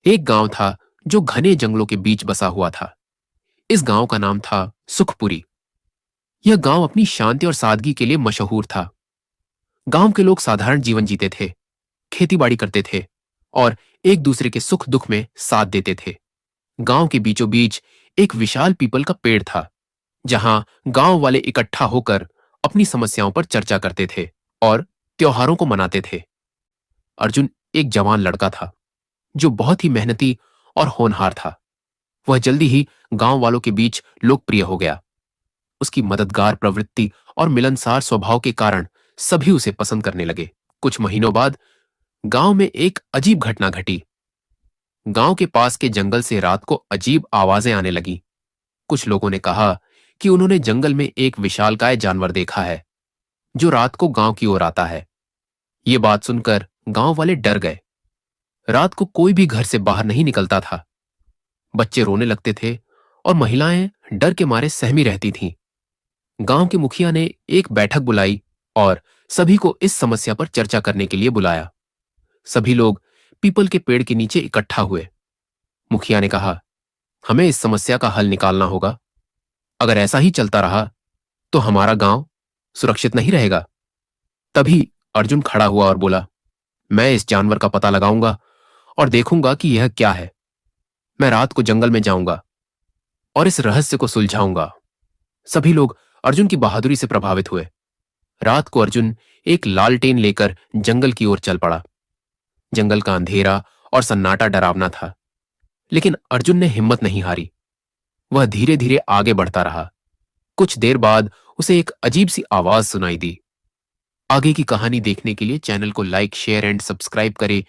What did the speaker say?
एक गांव था जो घने जंगलों के बीच बसा हुआ था। इस गांव का नाम था सुखपुरी। यह गांव अपनी शांति और सादगी के लिए मशहूर था। गांव के लोग साधारण जीवन जीते थे, खेतीबाड़ी करते थे और एक दूसरे के सुख दुख में साथ देते थे। गांव के बीचों बीच एक विशाल पीपल का पेड़ था, जहां गांव वाले इकट्ठा होकर अपनी समस्याओं पर चर्चा करते थे और त्योहारों को मनाते थे। अर्जुन एक जवान लड़का था जो बहुत ही मेहनती और होनहार था। वह जल्दी ही गांव वालों के बीच लोकप्रिय हो गया। उसकी मददगार प्रवृत्ति और मिलनसार स्वभाव के कारण सभी उसे पसंद करने लगे। कुछ महीनों बाद गांव में एक अजीब घटना घटी। गांव के पास के जंगल से रात को अजीब आवाजें आने लगी। कुछ लोगों ने कहा कि उन्होंने जंगल में एक विशालकाय जानवर देखा है जो रात को गांव की ओर आता है। ये बात सुनकर गांव वाले डर गए। रात को कोई भी घर से बाहर नहीं निकलता था। बच्चे रोने लगते थे और महिलाएं डर के मारे सहमी रहती थीं। गांव के मुखिया ने एक बैठक बुलाई और सभी को इस समस्या पर चर्चा करने के लिए बुलाया। सभी लोग पीपल के पेड़ के नीचे इकट्ठा हुए। मुखिया ने कहा, हमें इस समस्या का हल निकालना होगा। अगर ऐसा ही चलता रहा तो हमारा गांव सुरक्षित नहीं रहेगा। तभी अर्जुन खड़ा हुआ और बोला, मैं इस जानवर का पता लगाऊंगा और देखूंगा कि यह क्या है। मैं रात को जंगल में जाऊंगा और इस रहस्य को सुलझाऊंगा। सभी लोग अर्जुन की बहादुरी से प्रभावित हुए। रात को अर्जुन एक लालटेन लेकर जंगल की ओर चल पड़ा। जंगल का अंधेरा और सन्नाटा डरावना था, लेकिन अर्जुन ने हिम्मत नहीं हारी। वह धीरे धीरे आगे बढ़ता रहा। कुछ देर बाद उसे एक अजीब सी आवाज सुनाई दी। आगे की कहानी देखने के लिए चैनल को लाइक, शेयर एंड सब्सक्राइब करें